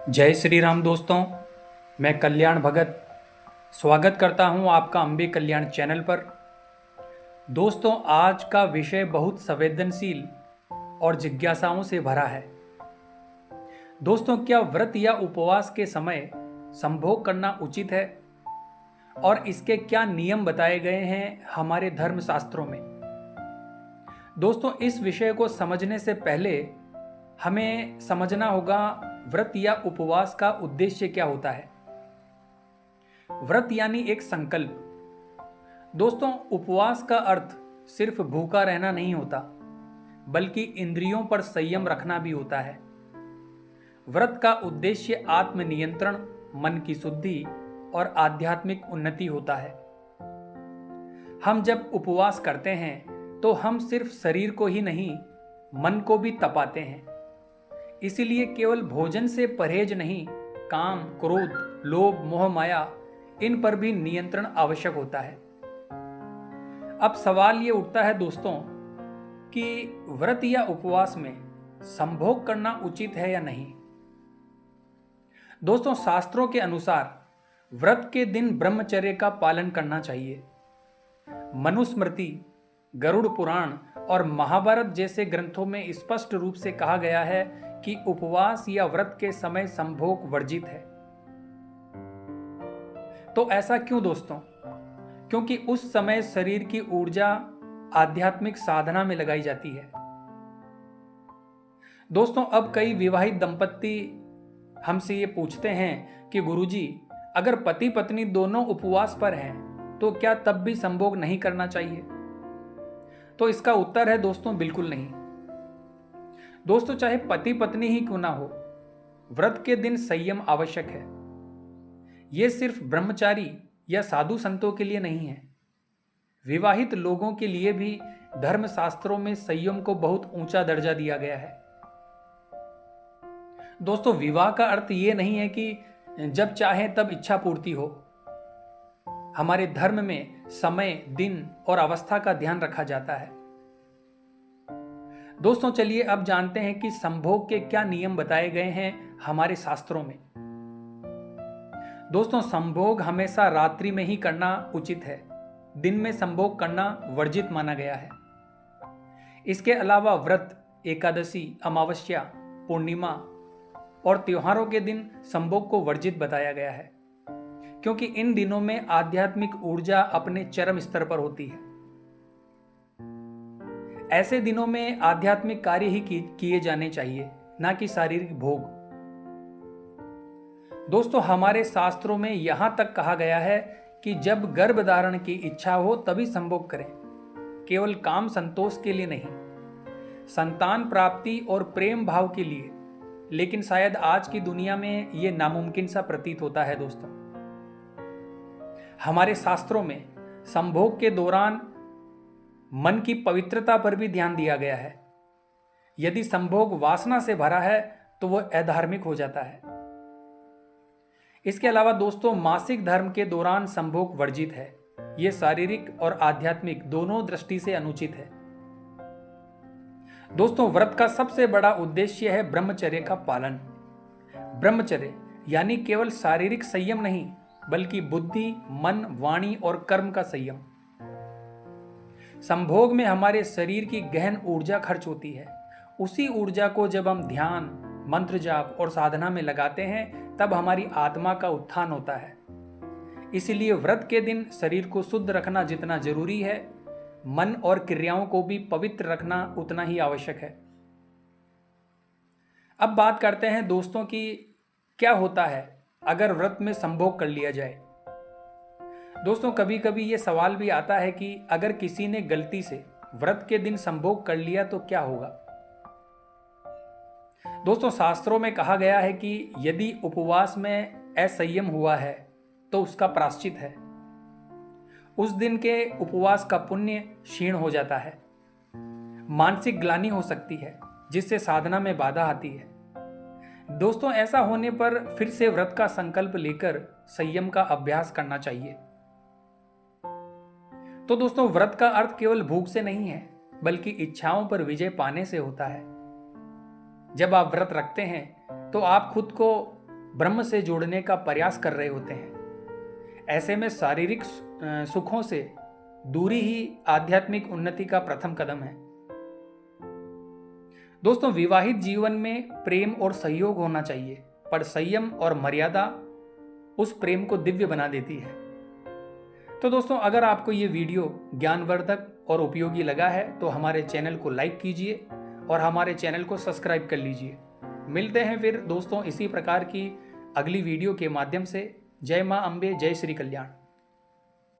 जय श्री राम दोस्तों। मैं कल्याण भगत स्वागत करता हूं आपका अम्बे कल्याण चैनल पर। दोस्तों, आज का विषय बहुत संवेदनशील और जिज्ञासाओं से भरा है। दोस्तों, क्या व्रत या उपवास के समय संभोग करना उचित है और इसके क्या नियम बताए गए हैं हमारे धर्म शास्त्रों में। दोस्तों, इस विषय को समझने से पहले हमें समझना होगा व्रत या उपवास का उद्देश्य क्या होता है। व्रत यानी एक संकल्प। दोस्तों, उपवास का अर्थ सिर्फ भूखा रहना नहीं होता, बल्कि इंद्रियों पर संयम रखना भी होता है। व्रत का उद्देश्य आत्मनियंत्रण, मन की शुद्धि और आध्यात्मिक उन्नति होता है। हम जब उपवास करते हैं तो हम सिर्फ शरीर को ही नहीं, मन को भी तपाते हैं। इसीलिए केवल भोजन से परहेज नहीं, काम, क्रोध, लोभ, मोह, माया, इन पर भी नियंत्रण आवश्यक होता है। अब सवाल ये उठता है दोस्तों कि व्रत या उपवास में संभोग करना उचित है या नहीं। दोस्तों, शास्त्रों के अनुसार व्रत के दिन ब्रह्मचर्य का पालन करना चाहिए। मनुस्मृति, गरुड़ पुराण और महाभारत जैसे ग्रंथों में स्पष्ट रूप से कहा गया है कि उपवास या व्रत के समय संभोग वर्जित है। तो ऐसा क्यों दोस्तों? क्योंकि उस समय शरीर की ऊर्जा आध्यात्मिक साधना में लगाई जाती है। दोस्तों, अब कई विवाहित दंपत्ति हमसे ये पूछते हैं कि गुरुजी, अगर पति पत्नी दोनों उपवास पर हैं तो क्या तब भी संभोग नहीं करना चाहिए? तो इसका उत्तर है दोस्तों, बिल्कुल नहीं। दोस्तों, चाहे पति पत्नी ही क्यों ना हो, व्रत के दिन संयम आवश्यक है। यह सिर्फ ब्रह्मचारी या साधु संतों के लिए नहीं है, विवाहित लोगों के लिए भी धर्मशास्त्रों में संयम को बहुत ऊंचा दर्जा दिया गया है। दोस्तों, विवाह का अर्थ ये नहीं है कि जब चाहे तब इच्छा पूर्ति हो। हमारे धर्म में समय, दिन और अवस्था का ध्यान रखा जाता है। दोस्तों, चलिए अब जानते हैं कि संभोग के क्या नियम बताए गए हैं हमारे शास्त्रों में। दोस्तों, संभोग हमेशा रात्रि में ही करना उचित है। दिन में संभोग करना वर्जित माना गया है। इसके अलावा व्रत, एकादशी, अमावस्या, पूर्णिमा और त्योहारों के दिन संभोग को वर्जित बताया गया है, क्योंकि इन दिनों में आध्यात्मिक ऊर्जा अपने चरम स्तर पर होती है। ऐसे दिनों में आध्यात्मिक कार्य ही किए जाने चाहिए, ना कि शारीरिक भोग। दोस्तों, हमारे शास्त्रों में यहां तक कहा गया है कि जब गर्भ धारण की इच्छा हो तभी संभोग करें, केवल काम संतोष के लिए नहीं, संतान प्राप्ति और प्रेम भाव के लिए। लेकिन शायद आज की दुनिया में यह नामुमकिन सा प्रतीत होता है। दोस्तों, हमारे शास्त्रों में संभोग के दौरान मन की पवित्रता पर भी ध्यान दिया गया है। यदि संभोग वासना से भरा है तो वह अधार्मिक हो जाता है। इसके अलावा दोस्तों, मासिक धर्म के दौरान संभोग वर्जित है। यह शारीरिक और आध्यात्मिक दोनों दृष्टि से अनुचित है। दोस्तों, व्रत का सबसे बड़ा उद्देश्य है ब्रह्मचर्य का पालन। ब्रह्मचर्य यानी केवल शारीरिक संयम नहीं, बल्कि बुद्धि, मन, वाणी और कर्म का संयम। संभोग में हमारे शरीर की गहन ऊर्जा खर्च होती है। उसी ऊर्जा को जब हम ध्यान, मंत्र जाप और साधना में लगाते हैं, तब हमारी आत्मा का उत्थान होता है। इसीलिए व्रत के दिन शरीर को शुद्ध रखना जितना जरूरी है, मन और क्रियाओं को भी पवित्र रखना उतना ही आवश्यक है। अब बात करते हैं दोस्तों कि क्या होता है अगर व्रत में संभोग कर लिया जाए। दोस्तों, कभी कभी ये सवाल भी आता है कि अगर किसी ने गलती से व्रत के दिन संभोग कर लिया तो क्या होगा। दोस्तों, शास्त्रों में कहा गया है कि यदि उपवास में असंयम हुआ है तो उसका प्रायश्चित है। उस दिन के उपवास का पुण्य क्षीण हो जाता है। मानसिक ग्लानि हो सकती है, जिससे साधना में बाधा आती है। दोस्तों, ऐसा होने पर फिर से व्रत का संकल्प लेकर संयम का अभ्यास करना चाहिए। तो दोस्तों, व्रत का अर्थ केवल भूख से नहीं है, बल्कि इच्छाओं पर विजय पाने से होता है। जब आप व्रत रखते हैं तो आप खुद को ब्रह्म से जोड़ने का प्रयास कर रहे होते हैं। ऐसे में शारीरिक सुखों से दूरी ही आध्यात्मिक उन्नति का प्रथम कदम है। दोस्तों, विवाहित जीवन में प्रेम और सहयोग होना चाहिए, पर संयम और मर्यादा उस प्रेम को दिव्य बना देती है। तो दोस्तों, अगर आपको ये वीडियो ज्ञानवर्धक और उपयोगी लगा है तो हमारे चैनल को लाइक कीजिए और हमारे चैनल को सब्सक्राइब कर लीजिए। मिलते हैं फिर दोस्तों इसी प्रकार की अगली वीडियो के माध्यम से। जय मां अम्बे, जय श्री कल्याण।